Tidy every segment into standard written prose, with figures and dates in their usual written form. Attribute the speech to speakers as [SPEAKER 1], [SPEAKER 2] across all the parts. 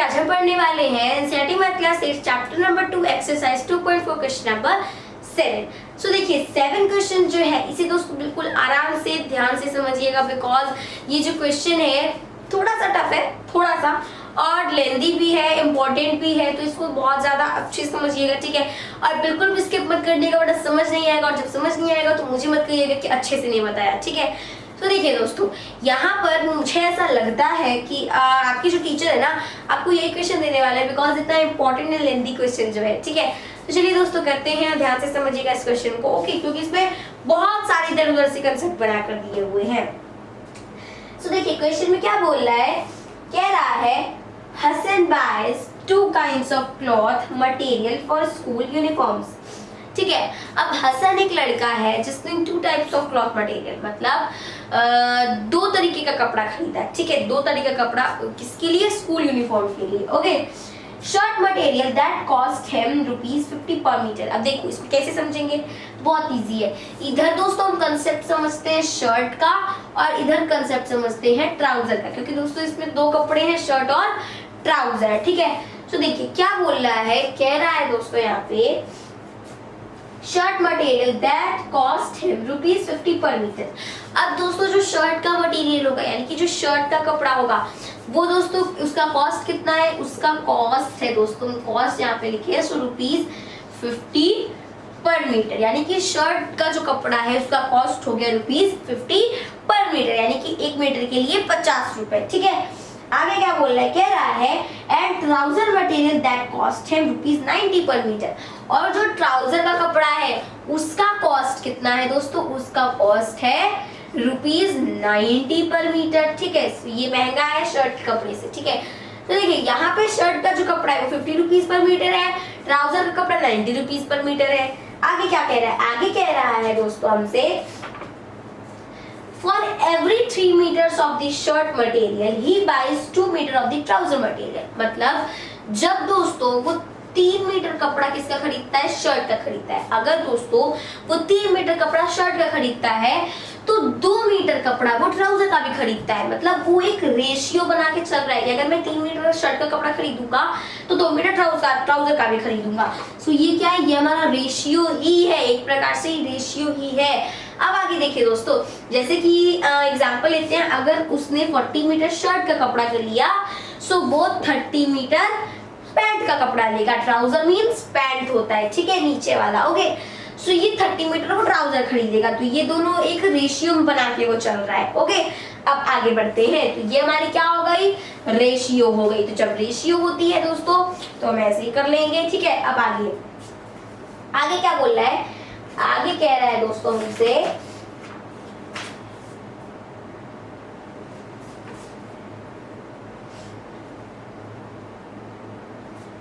[SPEAKER 1] आज हम पढ़ने वाले हैं NCERT math class 8 chapter number 2 exercise 2.4 question number 7। सो देखिए 7 क्वेश्चन जो है इसे दोस्तों बिल्कुल आराम से ध्यान से समझिएगा, बिकॉज ये जो क्वेश्चन है थोड़ा सा टफ है, थोड़ा सा और लेंदी भी है, इम्पोर्टेंट भी है, तो इसको बहुत ज्यादा अच्छे से समझिएगा, ठीक है। और बिल्कुल भी स्किप मत करिएगा वरना समझ नहीं आएगा, और जब समझ नहीं आएगा तो मुझे मत कहिएगा कि अच्छे से नहीं बताया, ठीक है। तो देखिए दोस्तों, यहाँ पर मुझे ऐसा लगता है कि आपकी जो टीचर है ना आपको यही क्वेश्चन देने वाला है, बिकॉज इतना इंपॉर्टेंट एंड लेंदी क्वेश्चन जो है, ठीक है। तो चलिए दोस्तों करते हैं, ध्यान से समझिएगा इस क्वेश्चन को, ओके, क्योंकि इसमें बहुत सारे इधर उधर से कंसेप्ट बनाकर दिए हुए हैं। तो देखिए क्वेश्चन में क्या बोल रहा है, कह रहा है Hasan boys 2 kinds of cloth material for school uniforms, ठीक है। अब हसन एक लड़का है जिसने 2 types of cloth material मतलब 2 तरीके का कपड़ा खरीदा है, ठीक है। 2 तरीके का कपड़ा किसके लिए, स्कूल यूनिफॉर्म के लिए, okay. Shirt material that cost him ₹50 पर मीटर। अब देखो इसको कैसे समझेंगे, बहुत इजी है। इधर दोस्तों हम कंसेप्ट समझते हैं शर्ट का और इधर कंसेप्ट समझते हैं ट्राउजर का, क्योंकि दोस्तों इसमें 2 कपड़े हैं, शर्ट और ट्राउजर, ठीक है। तो देखिए क्या बोल रहा है, कह रहा है दोस्तों यहाँ पे shirt material that cost him ₹50 पर मीटर। अब दोस्तों जो शर्ट का मटेरियल होगा यानी कि जो शर्ट का कपड़ा होगा वो दोस्तों उसका कॉस्ट कितना है, उसका कॉस्ट है दोस्तों, कॉस्ट यहाँ पे लिखे है ₹50 पर मीटर, यानी कि शर्ट का जो कपड़ा है उसका कॉस्ट हो गया ₹50 पर मीटर, यानी कि 1 मीटर के लिए 50 रुपए, ठीक है। आगे क्या बोल रहा है, कह रहा है and trouser material that cost him ₹90 पर मीटर। और जो ट्राउजर का कपड़ा है उसका कॉस्ट कितना है दोस्तों, उसका कॉस्ट है ₹90 पर मीटर, ठीक है। ये महंगा है शर्ट के कपड़े से, ठीक है। तो देखिए यहाँ पे शर्ट का जो कपड़ा है वो ₹50 पर मीटर है, ट्राउजर का कपड़ा ₹90 पर मीटर है। आगे क्या कह रहा है, आगे कह रहा है दोस्तों हमसे For every 3 meters of the shirt material, he buys 2 meter of the trouser material। मतलब जब दोस्तों वो 3 मीटर कपड़ा किसका खरीदता है, शर्ट का खरीदता है। अगर दोस्तों वो 3 मीटर कपड़ा शर्ट का खरीदता है तो 2 मीटर कपड़ा वो ट्राउजर का भी खरीदता है। मतलब वो एक रेशियो बना के चल रहा है कि अगर मैं 3 मीटर शर्ट का कपड़ा खरीदूंगा तो 2 मीटर ट्राउजर का भी खरीदूंगा। सो ये क्या है, ये हमारा रेशियो ही है, एक प्रकार से रेशियो ही है। अब आगे देखिए दोस्तों, जैसे कि एग्जांपल लेते हैं, अगर उसने 40 मीटर शर्ट का कपड़ा कर लिया सो वो 30 मीटर पैंट का कपड़ा लेगा। ट्राउजर मीन्स पैंट होता है, ठीक है, नीचे वाला, ओके। सो ये 30 मीटर वो ट्राउजर खरीदेगा, तो ये दोनों एक रेशियो बना के वो चल रहा है, ओके। अब आगे बढ़ते हैं, तो ये हमारी क्या हो गई, रेशियो हो गई। तो जब रेशियो होती है दोस्तों तो हम ऐसे ही कर लेंगे, ठीक है। अब आगे क्या बोल रहा है, आगे कह रहा है दोस्तों हमसे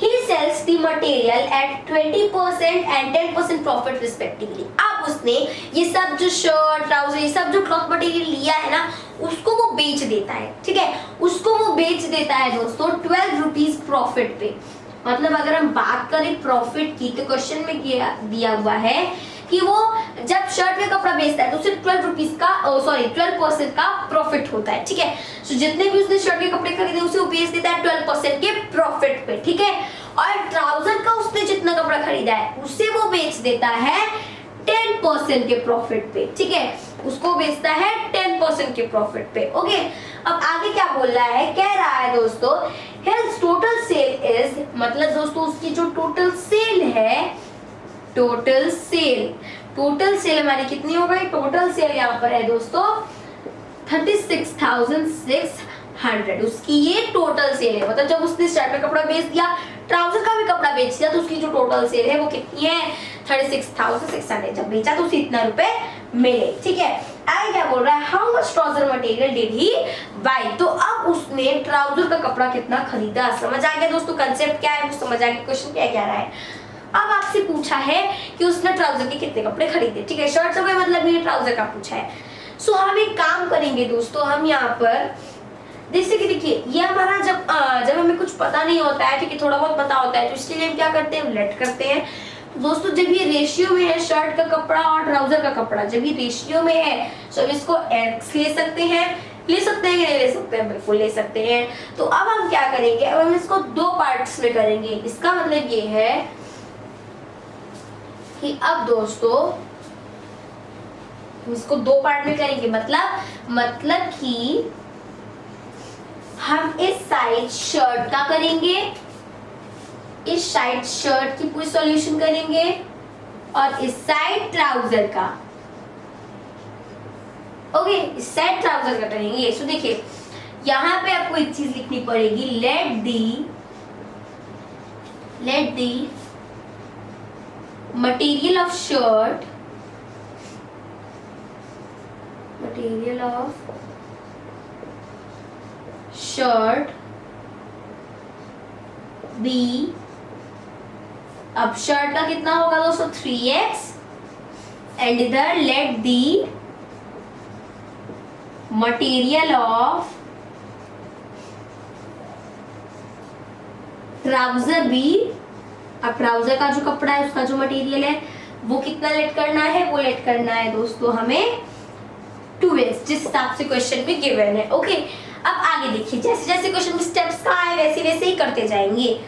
[SPEAKER 1] he sells the material at 20% and 10% profit respectively। अब उसने ये सब जो शर्ट ट्राउजर ये सब जो क्लॉथ मटेरियल लिया है ना उसको वो बेच देता है, ठीक है, उसको वो बेच देता है दोस्तों ₹12 प्रॉफिट पे। मतलब अगर हम बात करें प्रॉफिट की तो क्वेश्चन में दिया हुआ है कि वो जब शर्ट का कपड़ा बेचता है तो सिर्फ 12% का प्रॉफिट होता है, ठीक है। सो जितने भी उसने शर्ट के कपड़े खरीदे उसे वो बेच देता है 12% के प्रॉफिट पे, ठीक है। और ट्राउजर का उसने जितना कपड़ा खरीदा है उसे वो बेच देता है 10% के प्रॉफिट पे, ठीक है, उसको बेचता है 10% के प्रॉफिट पे, ओके। अब आगे क्या बोल रहा है, कह रहा है दोस्तों his total sale is, मतलब दोस्तों उसकी जो टोटल सेल है, टोटल सेल हमारी कितनी हो गई, टोटल सेल यहाँ पर है दोस्तों 36,600। उसकी ये टोटल सेल है, मतलब जब उसने शर्ट का कपड़ा बेच दिया ट्राउजर का भी कपड़ा बेच दिया तो उसकी जो टोटल सेल है वो कितनी है, 36,600। जब बेचा तो उसे इतना रुपए मिले, ठीक है। आगे क्या बोल रहा है, how much trouser material did he buy. तो अब उसने ट्राउजर का कपड़ा कितना खरीदा, समझ आ गया दोस्तों कंसेप्ट क्या है, वो समझ आ गया क्वेश्चन क्या कह रहा है। अब आपसे पूछा है कि उसने ट्राउजर के कितने कपड़े खरीदे, ठीक है, शर्ट से कोई मतलब नहीं, ट्राउजर का पूछा है। सो हम एक काम करेंगे दोस्तों, हम यहाँ पर जैसे कि देखिए ये हमारा जब हमें कुछ पता नहीं होता है, ठीक है, थोड़ा बहुत पता होता है तो इसलिए हम क्या करते हैं, लेट करते हैं। दोस्तों जब ये रेशियो में है शर्ट का कपड़ा और ट्राउजर का कपड़ा, जब ये रेशियो में है तो इसको x ले सकते हैं, ले सकते हैं कि नहीं ले सकते हैं? बिल्कुल ले सकते हैं। तो अब हम क्या करेंगे, अब हम इसको दो पार्ट्स में करेंगे। इसका मतलब ये है कि अब दोस्तों इसको दो पार्ट में करेंगे, मतलब कि हम इस साइड शर्ट का करेंगे, इस साइड शर्ट की पूरी सॉल्यूशन करेंगे और इस साइड ट्राउजर का। ओके, इस साइड ट्राउजर का करेंगे। सो देखिए यहां पे आपको एक चीज लिखनी पड़ेगी, let the material of shirt be, अब शर्ट का कितना होगा दोस्तों 3x, एंड इधर let the material of trouser be. अब ट्राउजर का जो कपड़ा है उसका जो मटेरियल है वो कितना लेट करना है, वो लेट करना है दोस्तों हमें 2x, जिस हिसाब से क्वेश्चन में गिवन है। ओके, अब आगे देखिए, जैसे जैसे क्वेश्चन में स्टेप्स का है वैसे वैसे ही करते जाएंगे।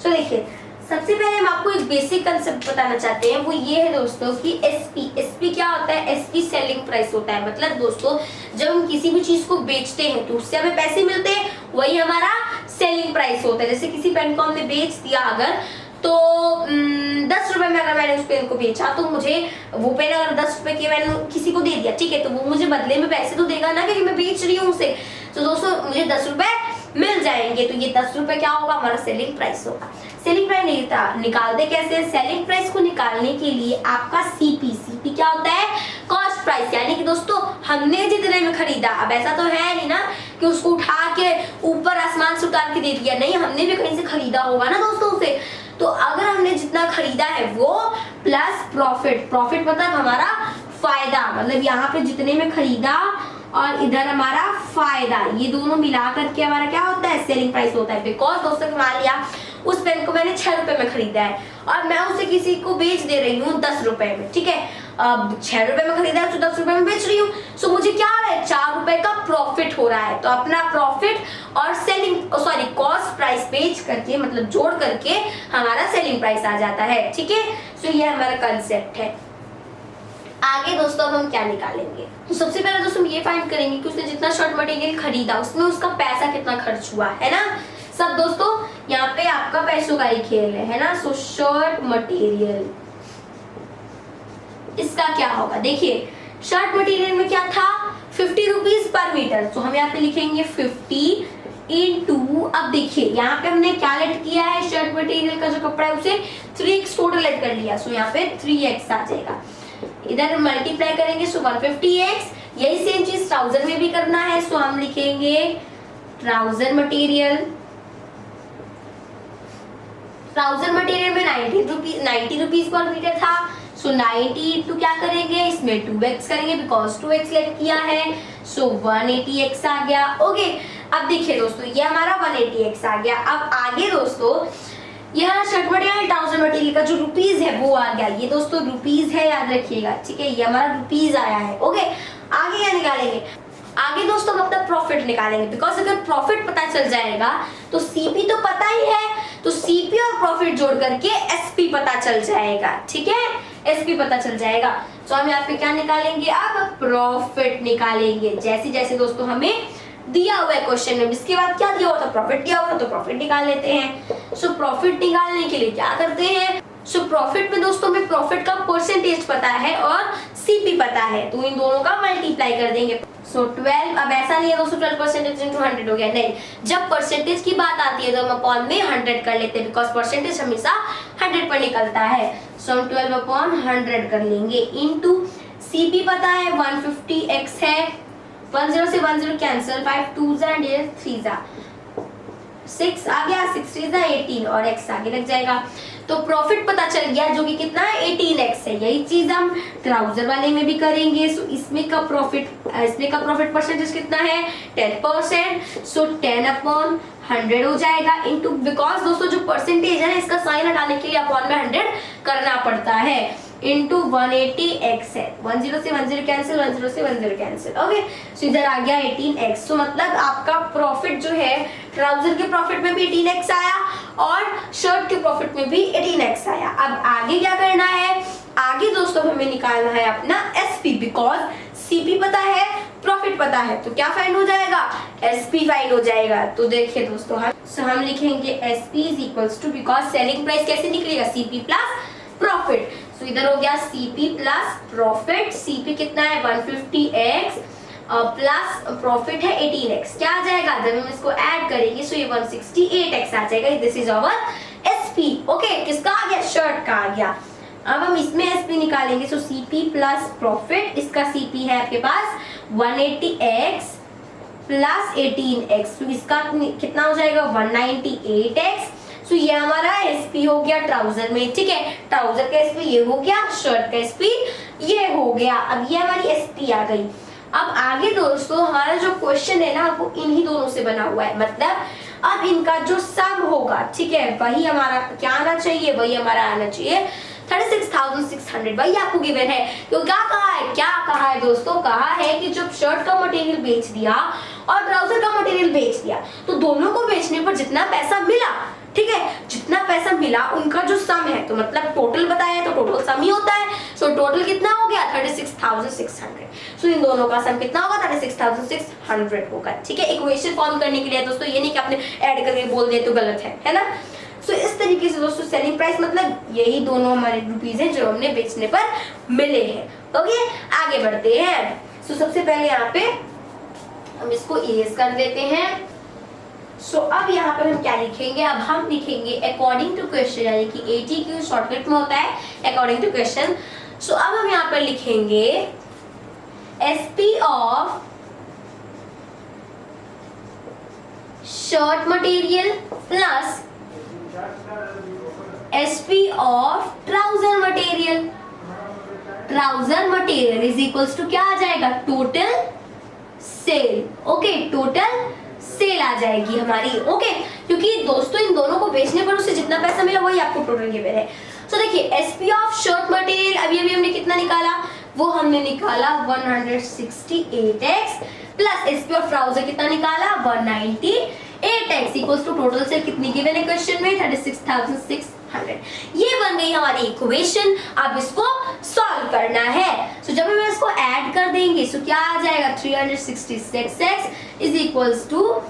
[SPEAKER 1] सो देखिए सबसे पहले हम आपको एक बेसिक कंसेप्ट बताना चाहते हैं, वो ये है दोस्तों कि एसपी क्या होता है। एसपी सेलिंग प्राइस होता है। मतलब दोस्तों जब हम किसी भी चीज को बेचते हैं तो उससे हमें पैसे मिलते हैं, वही हमारा सेलिंग प्राइस होता है। जैसे किसी पेन को हमने बेच दिया अगर, तो 10 रुपए में अगर मैंने उस पेन को बेचा तो मुझे वो पेन अगर 10 रुपए की मैंने किसी को दे दिया, ठीक है, तो वो मुझे बदले में पैसे तो देगा ना, क्योंकि मैं बेच रही हूँ उसे। तो दोस्तों मुझे 10 रुपए मिल जाएंगे, तो ये 10 रुपए क्या होगा, हमारा सेलिंग प्राइस होगा। सेलिंग प्राइस नहीं था, निकालते कैसे? सेलिंग प्राइस को निकालने के लिए आपका सीपी क्या होता है, कॉस्ट प्राइस, यानी कि दोस्तों हमने जितने में खरीदा। अब ऐसा तो है नहीं ना कि उसको उठा के ऊपर आसमान से उतार के दे दिया, नहीं, हमने भी कहीं से खरीदा होगा ना दोस्तों उसे। तो अगर हमने जितना खरीदा है वो प्लस प्रॉफिट मतलब हमारा फायदा, मतलब यहाँ पे जितने में खरीदा और इधर हमारा फायदा, ये दोनों मिला करके हमारा क्या होता है, सेलिंग प्राइस होता है। बिकॉज दोस्तों मान लिया उस पेन को मैंने 6 रुपए में खरीदा है और मैं उसे किसी को बेच दे रही हूँ 10 रुपए में, ठीक है। अब 6 रुपए में खरीदा है तो 10 रुपए में बेच रही हूँ, सो मुझे क्या हो रहा है, 4 रुपए का प्रॉफिट हो रहा है। तो अपना प्रॉफिट और कॉस्ट प्राइस बेच करके, मतलब जोड़ करके हमारा सेलिंग प्राइस आ जाता है, ठीक है। सो ये हमारा कंसेप्ट है। आगे दोस्तों अब हम क्या निकालेंगे, तो सबसे पहले दोस्तों हम ये फाइंड करेंगे कि उसने जितना शर्ट मटेरियल खरीदा उसमें उसका पैसा कितना खर्च हुआ है ना। सब दोस्तों यहाँ पे आपका पैसों का ही खेल है ना। सो शर्ट मटेरियल इसका क्या होगा, देखिए शर्ट मटेरियल में क्या था 50 रुपीज पर मीटर, तो हम यहाँ पे लिखेंगे 50 इंटू, अब देखिए यहाँ पे हमने क्या लेट किया है, शर्ट मटेरियल का जो कपड़ा है उसे 3x टोटल लेट कर लिया, सो यहाँ पे 3x आ जाएगा। इधर मल्टीप्लाई करेंगे सो 150x, यही सेम चीज ट्राउजर में भी करना है, सो हम लिखेंगे ट्राउजर मटेरियल में 90 रुपीज पर मीटर था, सो 90 इंटू क्या करेंगे, इसमें 2x करेंगे बिकॉज 2x लेट किया है, सो 180x आ गया। ओके, अब देखिए दोस्तों ये हमारा 180x आ गया। अब आगे दोस्तों यह शर्ट मटेरियल ट्राउजर मटेरियल का जो रुपीज है वो आ गया, ये दोस्तों रुपीज है, याद रखिएगा, ठीक है, ये हमारा रुपीज आया है। ओके, आगे क्या निकालेंगे, आगे दोस्तों हम अपना प्रॉफिट निकालेंगे, बिकॉज अगर प्रॉफिट पता चल जाएगा तो सीपी तो पता ही है, तो सीपी और प्रॉफिट जोड़ करके एसपी पता चल जाएगा, ठीक है, एसपी पता चल जाएगा। तो हम यहाँ पे क्या निकालेंगे, अब प्रॉफिट निकालेंगे, जैसे जैसे दोस्तों हमें दिया हुआ है क्वेश्चन में। इसके बाद क्या दिया हुआ था, प्रॉफिट दिया हुआ था, तो प्रॉफिट निकाल लेते हैं। सो प्रॉफिट निकालने के लिए क्या करते हैं, सो प्रॉफिट में दोस्तों में प्रॉफिट का परसेंटेज पता है और सीपी पता है, तो इन दोनों का मल्टीप्लाई कर देंगे। सो 12, अब ऐसा नहीं है दोस्तों 12% इंटू 100 हो गया, नहीं, जब परसेंटेज की बात आती है तो हम अपॉन में 100 कर लेते हैं, बिकॉज परसेंटेज हमेशा 100 पर निकलता है। सो हम 12/100 कर लेंगे, इंटू सीपी पता है 150x है, 10 से 10 कैंसिल, 5 2s एंड 3s 6 आ गया, 6 3s 18 और x आगे लग जाएगा। तो प्रॉफिट पता चल गया जो कि कितना है 18x है। यही चीज हम ट्राउजर वाले में भी करेंगे। सो इसमें का प्रॉफिट परसेंटेज कितना है 10%, सो 10/100 हो जाएगा, इंटू बिकॉज दोस्तों जो परसेंटेज है ना इसका साइन हटाने के लिए अपॉन में 100 करना पड़ता है। इंटू 180x है, 10 से 10 कैंसिल, 10 से 10 कैंसिल। ओके, सो इधर आ गया 18x। तो मतलब आपका प्रॉफिट जो है ट्राउजर के प्रॉफिट में भी 18x आया और शर्ट के प्रॉफिट में भी 18x आया। अब आगे क्या करना है, आगे दोस्तों हमें निकालना है अपना SP, बिकॉज CP पता है, प्रॉफिट पता है, तो क्या फाइंड हो जाएगा, SP फाइंड हो जाएगा। तो देखिए दोस्तों हम लिखेंगे SP is equals to, because selling price कैसे निकलेगा, CP प्लस प्रॉफिट। सो इधर हो गया CP प्लस प्रॉफिट, CP कितना है 150x प्लस प्रॉफिट है 18x, क्या आ जाएगा, जब हम इसको ऐड करेंगे सो ये 168x आ जाएगा। This is our SP। Okay, किसका आ गया, शर्ट का आ गया। अब हम इसमें SP निकालेंगे, सो CP प्लस प्रॉफिट, इसका CP है आपके पास 180x प्लस 18x, तो इसका कितना हो जाएगा 198x। सो ये हमारा SP हो गया ट्राउजर में, ठीक है, ट्राउजर का SP ये हो गया, शर्ट का SP ये हो गया। अब ये हमारी SP आ गई। अब आगे दोस्तों हमारा जो क्वेश्चन है ना वो इन्हीं दोनों से बना हुआ है, मतलब अब इनका जो सम होगा, ठीक है, वही हमारा क्या आना चाहिए, वही हमारा आना चाहिए 36,600। वही आपको गिवन है। तो क्या कहा है दोस्तों, कहा है कि जब शर्ट का मटेरियल बेच दिया और ट्राउजर का मटेरियल बेच दिया तो दोनों को बेचने पर जितना पैसा मिला, ठीक है, जितना पैसा मिला उनका जो सम है, तो मतलब टोटल बताया तो टोटल सम ही होता है। सो टोटल कितना हो गया 36,600। सो इन दोनों का सम कितना होगा 36,600 होगा, ठीक है। इक्वेशन फॉर्म करने के लिए दोस्तों ये नहीं कि आपने ऐड करके बोल दिया तो गलत है ना। सो इस तरीके से दोस्तों सेलिंग प्राइस मतलब यही दोनों हमारे रुपीज हैं जो हमने बेचने पर मिले हैं। ओके, आगे बढ़ते हैं। सो सबसे पहले यहाँ पे हम इसको इरेज कर देते हैं। सो अब यहाँ पर हम क्या लिखेंगे, अब हम लिखेंगे अकॉर्डिंग टू क्वेश्चन, यानी कि ATQ शॉर्टकट में होता है अकॉर्डिंग टू क्वेश्चन। सो अब हम यहाँ पर लिखेंगे SP of shirt material plus SP of trouser material. Trouser material is equals to क्या आ जाएगा, total sale. Okay, total sale आ जाएगी हमारी। ओके, क्योंकि दोस्तों इन दोनों को बेचने पर उससे जितना पैसा मिला वही आपको टोटल गिवन है। सो देखिए SP ऑफ शर्ट मटेरियल अभी हमने कितना निकाला, वो हमने निकाला 168x plus SP of trouser कितना निकाला 198x equals to total sale कितनी गिवन है क्वेश्चन में 36,600। ये बन गई हमारी इक्वेशन। अब इसको सॉल्व करना है। सो जब हम इसको ऐड कर देंगे सो क्या आ जाएगा 366x इज इक्वल्स टू,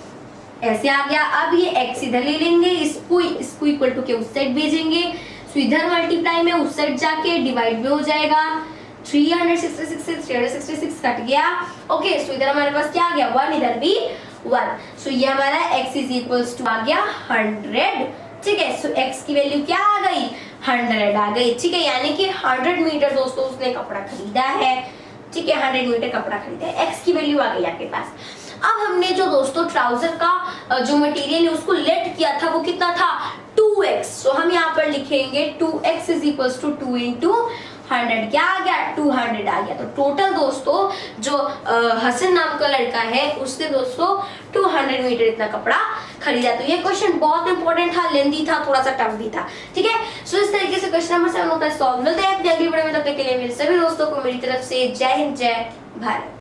[SPEAKER 1] ऐसे आ गया। अब ये x इधर ले लेंगे, इसको इक्वल टू के उस साइड भेजेंगे, सो इधर मल्टीप्लाई में उस साइड जाके डिवाइड में हो जाएगा। 366 से 366 कट गया। ओके, सो इधर हमारे पास क्या आ गया 1, इधर भी 1। सो ये हमारा x इज इक्वल्स टू आ गया 100, ठीक है। सो x की वैल्यू क्या आ गई 100 आ गई, ठीक है, यानी कि 100 मीटर दोस्तों उसने कपड़ा खरीदा है, ठीक है, 100 मीटर कपड़ा खरीदा है, x की वैल्यू आ गई आपके पास। अब हमने जो दोस्तों ट्राउजर का जो मटेरियल है उसको लेट किया था वो कितना था 2x। सो हम यहाँ पर लिखेंगे 2x is equals to 2 into 100, क्या आ गया 200 आ गया। तो टोटल दोस्तों जो हसन नाम का लड़का है उसने दोस्तों 200 मीटर इतना कपड़ा खरीदा। तो ये क्वेश्चन बहुत इंपॉर्टेंट था, लेंदी था, थोड़ा सा टफ भी था, ठीक है। सो इस तरीके से क्वेश्चन नंबर 7 होता है सॉल्व। मिलते हैं अगली वीडियो में, तब तक के लिए मेरे सभी दोस्तों को मेरी तरफ से जय हिंद, जय भारत।